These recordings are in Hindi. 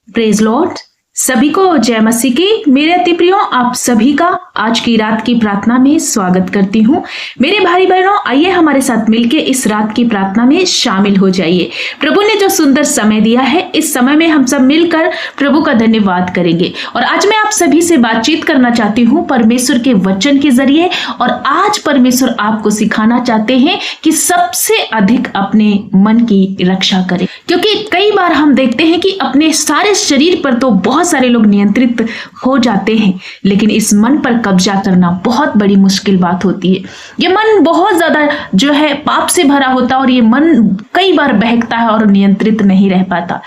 Praise Lord. सभी को जय मसीह की। मेरे अति प्रियों, आप सभी का आज की रात की प्रार्थना में स्वागत करती हूँ। मेरे भाई बहनों, आइए हमारे साथ मिलके इस रात की प्रार्थना में शामिल हो जाइए। प्रभु ने जो सुंदर समय दिया है, इस समय में हम सब मिलकर प्रभु का धन्यवाद करेंगे। और आज मैं आप सभी से बातचीत करना चाहती हूँ परमेश्वर के वचन के जरिए। और आज परमेश्वर आपको सिखाना चाहते हैं कि सबसे अधिक अपने मन की रक्षा करें, क्योंकि कई बार हम देखते हैं कि अपने सारे शरीर पर तो बहुत सारे लोग नियंत्रित हो जाते हैं, लेकिन इस मन पर कब्जा करना बहुत बड़ी मुश्किल बात होती है। ये मन बहुत ज्यादा जो है पाप से भरा होता है और ये मन कई बार बहकता है और नियंत्रित नहीं रह पाता।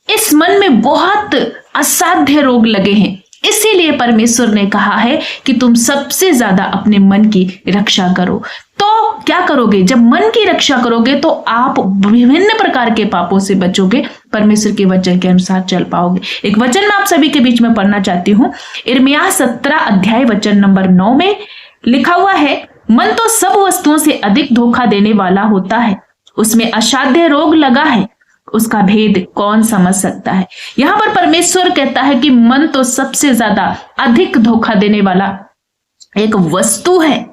इस मन में बहुत असाध्य रोग लगे हैं। इसीलिए परमेश्वर ने कहा है कि तुम सबसे ज्यादा अपने मन की रक्षा करो। तो क्या करोगे? जब मन की रक्षा करोगे तो आप विभिन्न प्रकार के पापों से बचोगे, परमेश्वर के वचन के अनुसार चल पाओगे। एक वचन मैं आप सभी के बीच में पढ़ना चाहती हूँ। यिर्मयाह 17 अध्याय वचन नंबर 9 में लिखा हुआ है, मन तो सब वस्तुओं से अधिक धोखा देने वाला होता है, उसमें असाध्य रोग लगा है, उसका भेद कौन समझ सकता है। यहां पर परमेश्वर कहता है कि मन तो सबसे ज्यादा अधिक धोखा देने वाला एक वस्तु है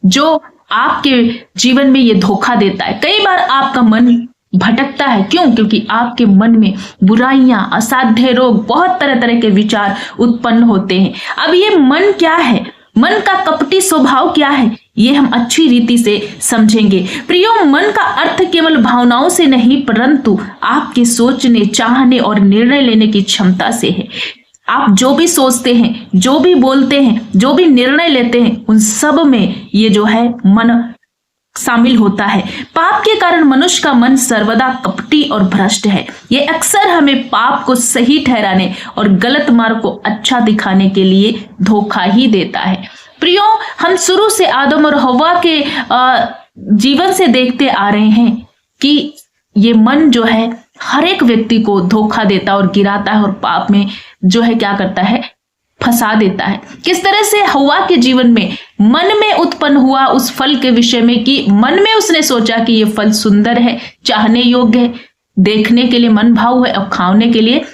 जो आपके जीवन में ये धोखा देता है। कई बार आपका मन भटकता है। क्यों? क्योंकि आपके मन में बुराइयां, असाध्य रोग, बहुत तरह तरह के विचार उत्पन्न होते हैं। अब ये मन क्या है, मन का कपटी स्वभाव क्या है, ये हम अच्छी रीति से समझेंगे। प्रियो, मन का अर्थ केवल भावनाओं से नहीं, परंतु आपके सोचने, चाहने और निर्णय लेने की क्षमता से है। आप जो भी सोचते हैं, जो भी बोलते हैं, जो भी निर्णय लेते हैं, उन सब में ये जो है मन शामिल होता है। पाप के कारण मनुष्य का मन सर्वदा कपटी और भ्रष्ट है। ये अक्सर हमें पाप को सही ठहराने और गलत मार्ग को अच्छा दिखाने के लिए धोखा ही देता है। प्रियो, हम शुरू से आदम और हव्वा के जीवन से देखते आ रहे हैं कि ये मन जो है हर एक व्यक्ति को धोखा देता और गिराता है और पाप में जो है क्या करता है, फंसा देता है। किस तरह से हव्वा के जीवन में मन में उत्पन्न हुआ उस फल के विषय में कि मन में उसने सोचा कि ये फल सुंदर है, चाहने योग्य है, देखने के लिए मन भाव है और खाने के लिए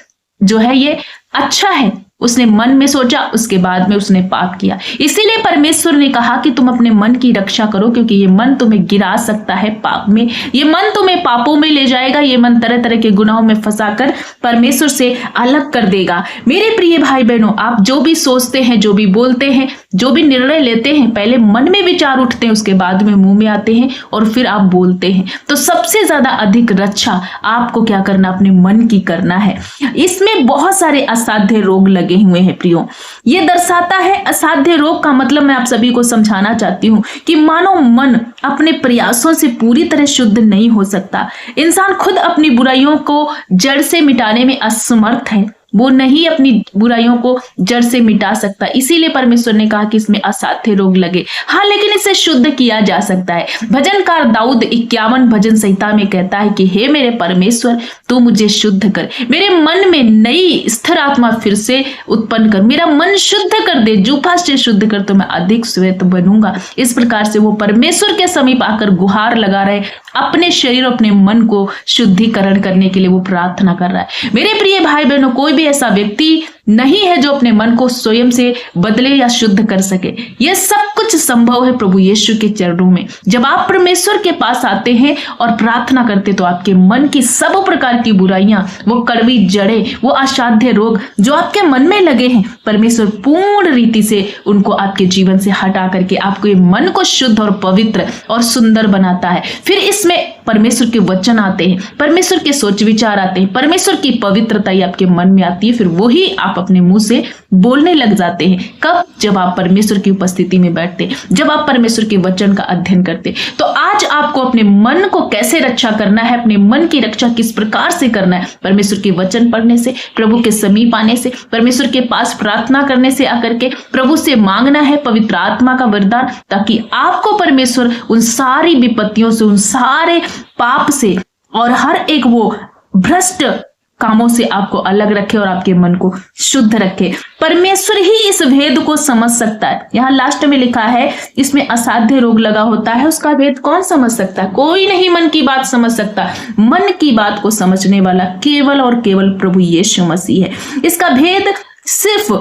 जो है ये अच्छा है। उसने मन में सोचा, उसके बाद में उसने पाप किया। इसीलिए परमेश्वर ने कहा कि तुम अपने मन की रक्षा करो, क्योंकि ये मन तुम्हें गिरा सकता है पाप में। ये मन तुम्हें पापों में ले जाएगा। ये मन तरह तरह के गुनाहों में फंसाकर परमेश्वर से अलग कर देगा। मेरे प्रिय भाई बहनों, आप जो भी सोचते हैं, जो भी बोलते हैं, जो भी निर्णय लेते हैं, पहले मन में विचार उठते हैं, उसके बाद में मुंह में आते हैं और फिर आप बोलते हैं। तो सबसे ज्यादा अधिक रक्षा आपको क्या करना, अपने मन की करना है। इसमें बहुत सारे असाध्य रोग लगे हुए हैं। प्रियो, ये दर्शाता है, असाध्य रोग का मतलब मैं आप सभी को समझाना चाहती हूं कि मानो मन अपने प्रयासों से पूरी तरह शुद्ध नहीं हो सकता। इंसान खुद अपनी बुराइयों को जड़ से मिटाने में असमर्थ है। वो नहीं अपनी बुराइयों को जड़ से मिटा सकता। इसीलिए परमेश्वर ने कहा कि इसमें असाध्य रोग लगे। हाँ, लेकिन इसे शुद्ध किया जा सकता है। भजनकार दाऊद 51 भजन संहिता में कहता है कि हे मेरे परमेश्वर, तू मुझे शुद्ध कर, मेरे मन में नई स्थिर आत्मा फिर से उत्पन्न कर, मेरा मन शुद्ध कर दे, जूफा से शुद्ध कर तो मैं अधिक श्वेत बनूंगा। इस प्रकार से वो परमेश्वर के समीप आकर गुहार लगा रहे, अपने शरीर, अपने मन को शुद्धिकरण करने के लिए वो प्रार्थना कर रहा है। मेरे प्रिय भाई बहनों, कोई भी ऐसा व्यक्ति नहीं है जो अपने मन को स्वयं से बदले या शुद्ध कर सके। यह सब कुछ संभव है प्रभु यीशु के चरणों में। जब आप परमेश्वर के पास आते हैं और प्रार्थना करते तो आपके मन की सब प्रकार की बुराइयां, वो कड़वी जड़ें, वो असाध्य रोग जो आपके मन में लगे हैं, परमेश्वर पूर्ण रीति से उनको आपके जीवन से हटा करके आपको ये मन को शुद्ध और पवित्र और सुंदर बनाता है। फिर इसमें परमेश्वर के वचन आते हैं, परमेश्वर के सोच विचार आते हैं, परमेश्वर की पवित्रता आपके मन में आती है। फिर वही आप अपने मुंह से बोलने लग जाते हैं। कब? जब आप परमेश्वर की उपस्थिति में बैठते, जब आप परमेश्वर के वचन का अध्ययन करते। तो आज आपको अपने मन को कैसे रक्षा करना है, अपने मन की रक्षा किस प्रकार से करना है, परमेश्वर के वचन पढ़ने से, प्रभु के समीप आने से, परमेश्वर के पास प्रार्थना करने से आकर के प्रभु से मांगना है पवित्र आत्मा का वरदान, ताकि आपको परमेश्वर उन सारी विपत्तियों से, उन सारे पाप से और हर एक वो भ्रष्ट कामों से आपको अलग रखे और आपके मन को शुद्ध रखे। परमेश्वर ही इस भेद को समझ सकता है। यहाँ लास्ट में लिखा है, इसमें असाध्य रोग लगा होता है, उसका भेद कौन समझ सकता है? कोई नहीं मन की बात समझ सकता। मन की बात को समझने वाला केवल और केवल प्रभु यीशु मसीह है। इसका भेद सिर्फ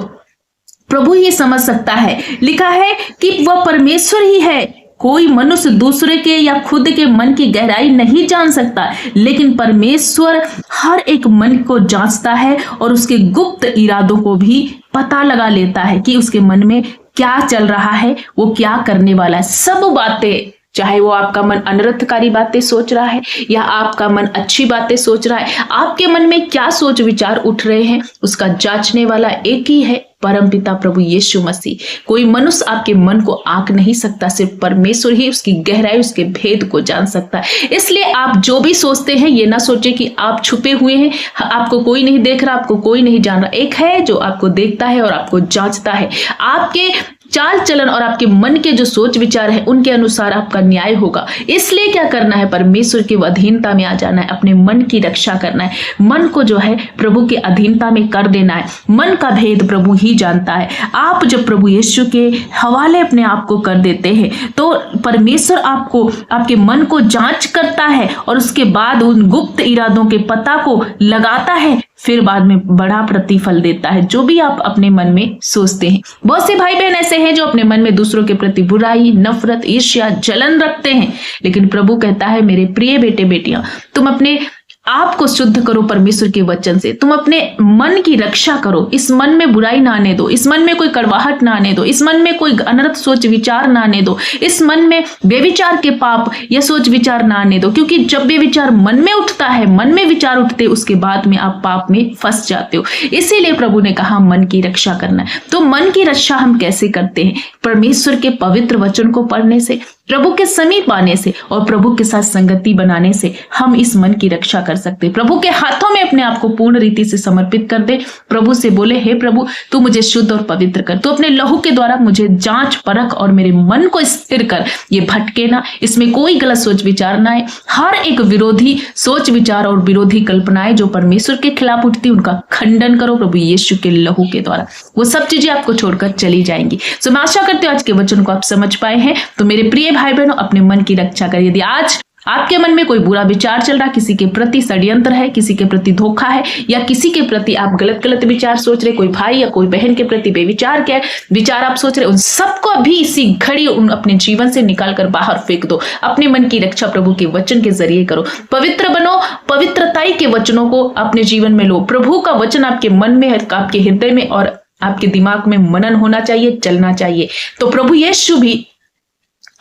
प्रभु ही समझ सकता है। लिखा है कि वह परमेश्वर ही है। कोई मनुष्य दूसरे के या खुद के मन की गहराई नहीं जान सकता, लेकिन परमेश्वर हर एक मन को जांचता है और उसके गुप्त इरादों को भी पता लगा लेता है कि उसके मन में क्या चल रहा है, वो क्या करने वाला है। सब बातें, चाहे वो आपका मन अनर्थकारी बातें सोच रहा है या आपका मन अच्छी बातें सोच रहा है, आपके मन में क्या सोच विचार उठ रहे हैं, उसका जांचने वाला एक ही है, परमपिता प्रभु यीशु मसीह। कोई मनुष्य आपके मन को आंक नहीं सकता, सिर्फ परमेश्वर ही उसकी गहराई, उसके भेद को जान सकता है। इसलिए आप जो भी सोचते हैं, ये ना सोचे कि आप छुपे हुए हैं, आपको कोई नहीं देख रहा, आपको कोई नहीं जान रहा। एक है जो आपको देखता है और आपको जांचता है। आपके चाल चलन और आपके मन के जो सोच विचार है, उनके अनुसार आपका न्याय होगा। इसलिए क्या करना है? परमेश्वर की अधीनता में आ जाना है, अपने मन की रक्षा करना है, मन को जो है प्रभु के अधीनता में कर देना है। मन का भेद प्रभु ही जानता है। आप जब प्रभु यीशु के हवाले अपने आप को कर देते हैं, तो परमेश्वर आपको, आपके मन को जांच करता है और उसके बाद उन गुप्त इरादों के पता को लगाता है, फिर बाद में बड़ा प्रतिफल देता है जो भी आप अपने मन में सोचते हैं। बहुत से भाई बहन ऐसे हैं जो अपने मन में दूसरों के प्रति बुराई, नफरत, ईर्ष्या, जलन रखते हैं, लेकिन प्रभु कहता है, मेरे प्रिय बेटे बेटियां, तुम अपने आप को शुद्ध करो परमेश्वर के वचन से। तुम अपने मन की रक्षा करो। इस मन में बुराई ना आने दो, इस मन में कोई कड़वाहट ना आने दो, इस मन में कोई अनर्थ सोच विचार ना आने दो, इस मन में बेविचार के पाप या सोच विचार ना आने दो। क्योंकि जब बेविचार मन में उठता है, मन में विचार उठते, उसके बाद में आप पाप में फंस जाते हो। इसीलिए प्रभु ने कहा मन की रक्षा करना है। तो मन की रक्षा हम कैसे करते हैं? परमेश्वर के पवित्र वचन को पढ़ने से, प्रभु के समीप आने से और प्रभु के साथ संगति बनाने से हम इस मन की रक्षा कर सकते हैं। प्रभु के हाथों में अपने आप को पूर्ण रीति से समर्पित कर दे। प्रभु से बोले, हे प्रभु, तू मुझे शुद्ध और पवित्र कर, तू अपने लहू के द्वारा मुझे जांच परख और मेरे मन को स्थिर कर। ये भटके ना, इसमें कोई गलत सोच विचार ना आए। हर एक विरोधी सोच विचार और विरोधी कल्पनाएं जो परमेश्वर के खिलाफ उठती, उनका खंडन करो प्रभु यीशु के लहू के द्वारा। वो सब चीजें आपको छोड़कर चली जाएंगी। सो मैं आशा करती हूँ आज के वचन को आप समझ पाए हैं। तो मेरे प्रिय भाई बहनों, अपने मन की रक्षा करिए। यदि आज आपके मन में कोई बुरा विचार चल रहा, किसी के प्रति षड्यंत्र है, किसी के प्रति धोखा है, या किसी के प्रति आप गलत गलत विचार सोच रहे, कोई भाई या कोई बहन के प्रति बेविचार के विचार आप सोच रहे, उन सबको अभी इसी घड़ी अपने जीवन से निकाल कर बाहर फेंक दो। अपने मन की रक्षा प्रभु के वचन के जरिए करो। पवित्र बनो, पवित्रताई के वचनों को अपने जीवन में लो। प्रभु का वचन आपके मन में, आपके हृदय में और आपके दिमाग में मनन होना चाहिए, चलना चाहिए। तो प्रभु यीशु भी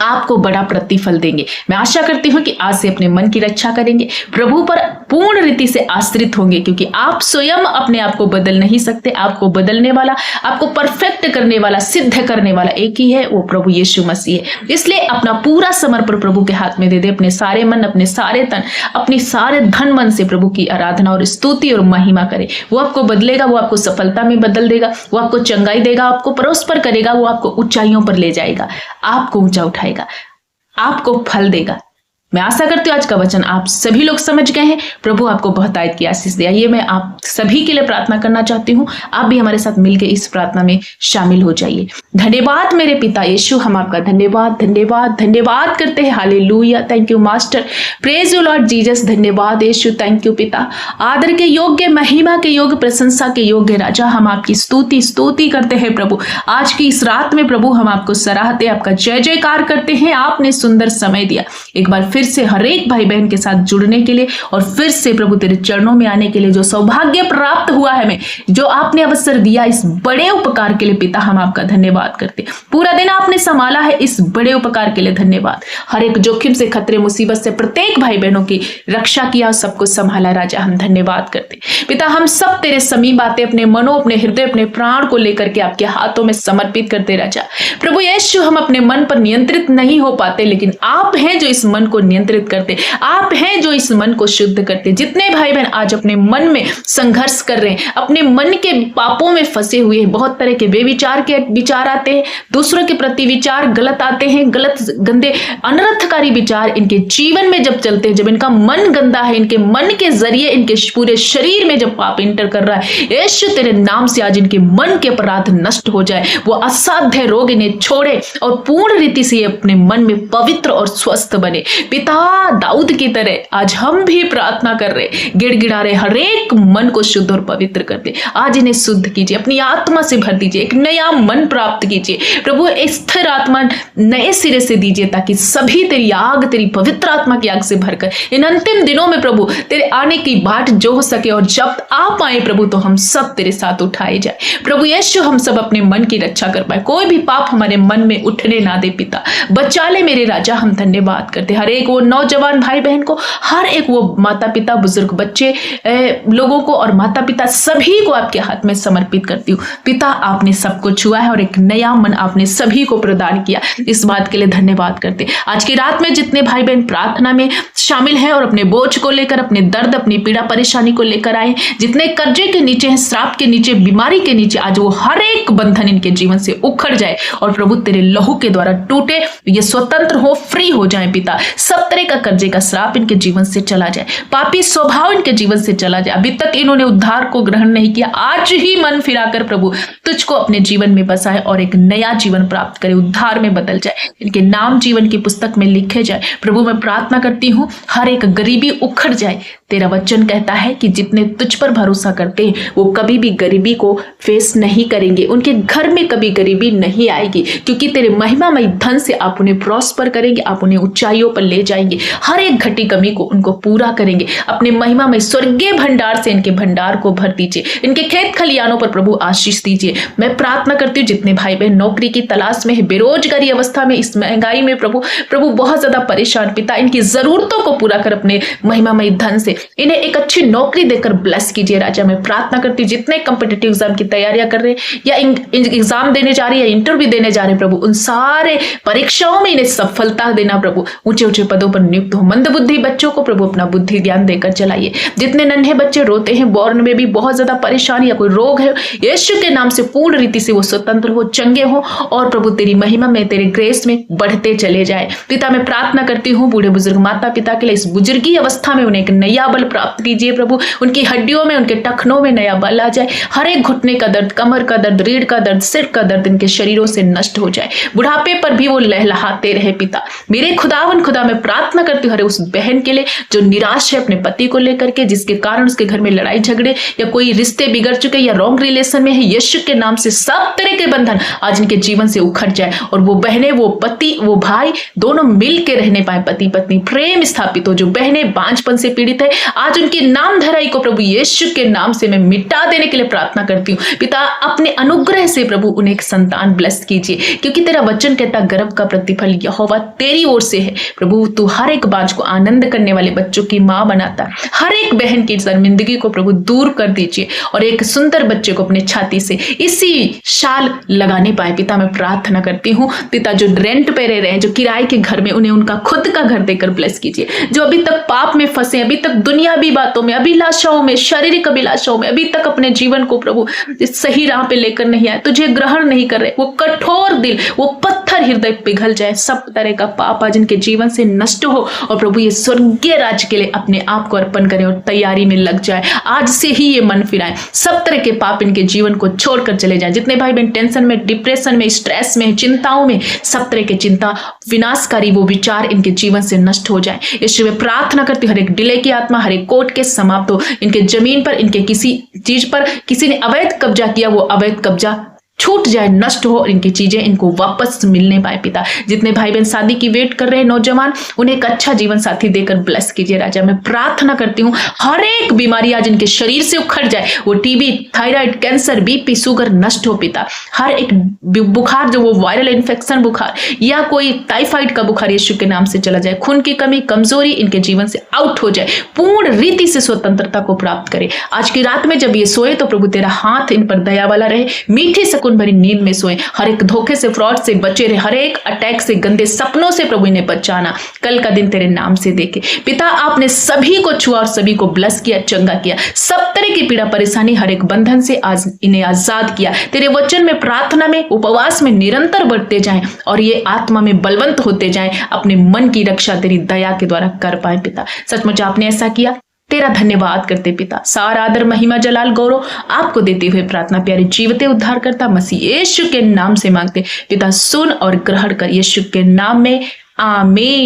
आपको बड़ा प्रतिफल देंगे। मैं आशा करती हूं कि आज से अपने मन की रक्षा करेंगे, प्रभु पर पूर्ण रीति से आश्रित होंगे, क्योंकि आप स्वयं अपने आप को बदल नहीं सकते। आपको बदलने वाला, आपको परफेक्ट करने वाला, सिद्ध करने वाला एक ही है, वो प्रभु यीशु मसीह है। इसलिए अपना पूरा समर्पण प्रभु के हाथ में दे दे। अपने सारे मन, अपने सारे तन, अपनी सारे धन मन से प्रभु की आराधना और स्तुति और महिमा करे। वो आपको बदलेगा, वो आपको सफलता में बदल देगा, वो आपको चंगाई देगा, आपको प्रोस्पर करेगा, वो आपको ऊंचाइयों पर ले जाएगा, आपको ऊंचा उठाएगा, आपको फल देगा। मैं आशा करती हूँ आज का वचन आप सभी लोग समझ गए हैं। प्रभु आपको बहुत आयत की आशीष दे। ये मैं आप सभी के लिए प्रार्थना करना चाहती हूँ। आप भी हमारे साथ मिलकर इस प्रार्थना में शामिल हो जाइए। धन्यवाद मेरे पिता यीशु, हम आपका धन्यवाद धन्यवाद धन्यवाद करते हैं। Hallelujah, thank you master, praise you Lord Jesus. धन्यवाद यीशु, थैंक यू पिता। आदर के योग्य, महिमा के योग्य, प्रशंसा के योग्य राजा, हम आपकी स्तुति करते हैं प्रभु। आज की इस रात में प्रभु हम आपको सराहते, आपका जय जयकार करते हैं। आपने सुंदर समय दिया एक बार फिर से हर एक भाई बहन के साथ जुड़ने के लिए और फिर से प्रभु तेरे चरणों में आने के लिए। जो सौभाग्य प्राप्त हुआ है हमें, जो आपने अवसर दिया, इस बड़े उपकार के लिए पिता हम आपका धन्यवाद करते। पूरा दिन आपने संभाला है, इस बड़े उपकार के लिए धन्यवाद। हर एक जोखिम से, खतरे, मुसीबत से प्रत्येक भाई बहनों की रक्षा किया, सबको संभाला राजा, हम धन्यवाद करते पिता। हम सब तेरे समीप आते, अपने मनों, अपने हृदय, अपने प्राण को लेकर के आपके हाथों में समर्पित करते राजा। प्रभु यीशु, हम अपने मन पर नियंत्रित नहीं हो पाते, लेकिन आप हैं जो इस मन को नियंत्रित करते, आप हैं जो इस मन को शुद्ध करते। जितने भाई बहन आज अपने मन में संघर्ष कर रहे हैं, अपने मन के पापों में फंसे हुए हैं, बहुत तरह के बेविचार के विचार आते हैं, दूसरों के प्रति विचार गलत आते हैं, गलत गंदे अनर्थकारी विचार इनके जीवन में जब चलते हैं, जब इनका मन गंदा है, इनके मन के जरिए इनके पूरे शरीर में जब पाप इंटर कर रहा है, यीशु तेरे नाम से आज इनके मन के अपराध नष्ट हो जाए, वो असाध्य रोग इन्हें छोड़े और पूर्ण रीति से अपने मन में पवित्र और स्वस्थ बने। पिता दाऊद की तरह आज हम भी प्रार्थना कर रहे, गिड़गिड़ा रहे, हर एक मन को शुद्ध और पवित्र करते। आज इन्हें शुद्ध कीजिए, अपनी आत्मा से भर दीजिए, एक नया मन प्राप्त कीजिए प्रभु, एक स्थिर आत्मा नए सिरे से दीजिए, ताकि सभी तेरी आग, तेरी पवित्र आत्मा की आग से भरकर इन अंतिम दिनों में प्रभु तेरे आने की बाट जो हो सके, और जब आप आए प्रभु तो हम सब तेरे साथ उठाए जाए। प्रभु यीशु हम सब अपने मन की रक्षा कर पाए, कोई भी पाप हमारे मन में उठने ना दे। पिता बचा ले मेरे राजा, हम धन्यवाद करते हर एक वो नौजवान भाई बहन को, हर एक वो माता पिता, बुजुर्ग, बच्चे लोगों को और माता पिता सभी को आपके हाथ में समर्पित करती हूँ। पिता आपने सबको छुआ है और एक नया मन आपने सभी को प्रदान किया, इस बात के लिए धन्यवाद करते। आज की रात में जितने भाई बहन प्रार्थना में शामिल हैं और अपने बोझ को लेकर, अपने दर्द, अपनी पीड़ा परेशानी को लेकर आए, जितने कर्जे के नीचे हैं, श्राप के नीचे, बीमारी के नीचे, आज वो हर एक बंधन इनके जीवन से उखड़ जाए और प्रभु तेरे लहू के द्वारा टूटे, ये स्वतंत्र हो, फ्री हो जाए। पिता सब तरह का कर्जे का श्राप इनके जीवन से चला जाए, पापी स्वभाव इनके जीवन से चला जाए। अभी तक इन्होंने उद्धार को ग्रहण नहीं किया, आज ही मन फिराकर प्रभु तुझको अपने जीवन में बसाए और एक नया जीवन प्राप्त करे, उद्धार में बदल जाए, इनके नाम जीवन की पुस्तक में लिखे जाए। प्रभु मैं प्रार्थना करती हूँ हर एक गरीबी उखड़ जाए। तेरा वचन कहता है कि जितने तुझ पर भरोसा करते हैं वो कभी भी गरीबी को फेस नहीं करेंगे, उनके घर में कभी गरीबी नहीं आएगी, क्योंकि तेरे महिमामय धन से आप उन्हें प्रॉस्पर करेंगे, आप उन्हें ऊंचाइयों पर ले जाएंगे, हर एक घटी कमी को उनको पूरा करेंगे। अपने महिमामय स्वर्गीय भंडार से इनके भंडार को भर दीजिए, इनके खेत खलियानों पर प्रभु आशीष दीजिए। मैं प्रार्थना करती हूँ जितने भाई बहन नौकरी की तलाश में है, बेरोजगारी अवस्था में, इस महंगाई में प्रभु बहुत ज्यादा परेशान, पिता इनकी जरूरतों को पूरा कर अपने महिमामय धन से इन्हें एक अच्छी नौकरी देकर ब्लेस कीजिए। राजा मैं प्रार्थना करती हूँ जितने कॉम्पिटिटिव एग्जाम की तैयारियां कर रहे हैं या एग्जाम देने जा रही है, इंटरव्यू देने जा रहे हैं प्रभु, उन सारे परीक्षाओं में इन्हें सफलता देना प्रभु, ऊंचे ऊंचे पदों पर नियुक्त हो। मंदबुद्धि बच्चों को प्रभु अपना बुद्धि ज्ञान देकर चलाइए। जितने नन्हे बच्चे रोते हैं, बॉर्न में भी बहुत ज्यादा परेशानी या कोई रोग है, यीशु के नाम से पूर्ण रीति से वो स्वतंत्र हो, चंगे हो और प्रभु तेरी महिमा में, तेरे ग्रेस में बढ़ते चले जाए। पिता मैं प्रार्थना करती हूँ बूढ़े बुजुर्ग माता पिता के लिए, इस बुजुर्गी अवस्था में उन्हें एक नया बल प्राप्त कीजिए प्रभु, उनकी हड्डियों में, उनके टखनों में नया बल आ जाए, हर एक घुटने का दर्द, कमर का दर्द, रीढ़ का दर्द, सिर का दर्द इनके शरीरों से नष्ट हो जाए, बुढ़ापे पर भी वो लहलहाते रहे। पिता मेरे खुदा मैं प्रार्थना करती हूँ हर उस बहन के लिए जो निराश है अपने पति को लेकर के, जिसके कारण उसके घर में लड़ाई झगड़े या कोई रिश्ते बिगड़ चुके या रॉन्ग रिलेशन में है, यीशु के नाम से सब तरह के बंधन आज इनके जीवन से उखड़ जाए और वो बहनें, वो पति, वो भाई दोनों मिल के रहने पाए, पति पत्नी प्रेम स्थापित हो। जो बहनें बांझपन से पीड़ित है आज उनकी नाम धराई को प्रभु यीशु के नाम से मैं मिटा देने के लिए प्रार्थना करती हूँ। पिता अपने अनुग्रह से प्रभु उन्हें एक संतान ब्लेस कीजिए, क्योंकि तेरा वचन कहता गर्भ का प्रतिफल यहोवा तेरी ओर से है। प्रभु तू हर एक बाज को आनंद करने वाले बच्चों की माँ बनाता, हर एक बहन की शर्मिंदगी को प्रभु दूर कर दीजिए और एक सुंदर बच्चे को अपने छाती से इसी शाल लगाने पाए। पिता मैं प्रार्थना करती हूँ पिता जो रेंट पे रह रहे हैं, जो किराए के घर में, उन्हें उनका खुद का घर देकर ब्लेस कीजिए। जो अभी तक पाप में फंसे, अभी तक दुनियावी बातों में, अभिलाषाओं में, शारीरिक अभिलाषाओं में, अभी तक अपने जीवन को प्रभु सही राह पे लेकर नहीं आए, तुझे ग्रहण नहीं कर रहे, वो कठोर दिल, वो पत्थर हृदय पिघल जाए, सब तरह का पाप आज इनके जीवन से नष्ट हो और प्रभु ये स्वर्गीय राज्य के लिए अपने आप को अर्पण करें और तैयारी में लग जाए। आज से ही ये मन फिराएं, सब तरह के पाप इनके जीवन को छोड़कर चले जाएं। जितने भाई बहन टेंशन में, डिप्रेशन में, स्ट्रेस में, चिंताओं में, सब तरह की चिंता, विनाशकारी वो विचार इनके जीवन से नष्ट हो जाए। यीशु में प्रार्थना करती हूं हर एक डिले की आत्मा, हर एक कोर्ट के समाप्त हो, इनके जमीन पर, इनके किसी चीज पर किसी ने अवैध कब्जा किया, वो अवैध कब्जा छूट जाए, नष्ट हो और इनकी चीजें इनको वापस मिलने पाए। पिता जितने भाई बहन शादी की वेट कर रहे हैं, नौजवान, उन्हें एक अच्छा जीवन साथी देकर ब्लेस कीजिए। राजा मैं प्रार्थना करती हूँ हर एक बीमारी आज इनके शरीर से उखड़ जाए, वो TB, thyroid, cancer, BP, sugar नष्ट हो। पिता हर एक बुखार, जो वो वायरल इन्फेक्शन बुखार या कोई टाइफाइड का बुखार यीशु के नाम से चला जाए, खून की कमी, कमजोरी इनके जीवन से आउट हो जाए, पूर्ण रीति से स्वतंत्रता को प्राप्त करे। आज की रात में जब ये सोए तो प्रभु तेरा हाथ इन पर दया वाला रहे, मीठी सुकून भरी नींद में सोए, हर एक धोखे से, फ्रॉड से बचे रहे, हर एक अटैक से, गंदे सपनों से प्रभु इन्हें बचाना, कल का दिन तेरे नाम से देखे। पिता आपने सभी को छुआ और सभी को ब्लेस किया, चंगा किया, सब तरह की पीड़ा परेशानी, हर एक बंधन से आज इन्हें आजाद किया। तेरे वचन में, प्रार्थना में, उपवास में निरंतर बढ़ते जाएं और ये आत्मा में बलवंत होते जाएं, अपने मन की रक्षा तेरी दया के द्वारा कर पाए। पिता सचमुच आपने ऐसा किया, तेरा धन्यवाद करते पिता। सारा आदर, महिमा, जलाल, गौरव आपको देते हुए प्रार्थना प्यारे जीवते उद्धार करता मसीह यीशु के नाम से मांगते पिता, सुन और ग्रहण कर, यीशु के नाम में, आमीन।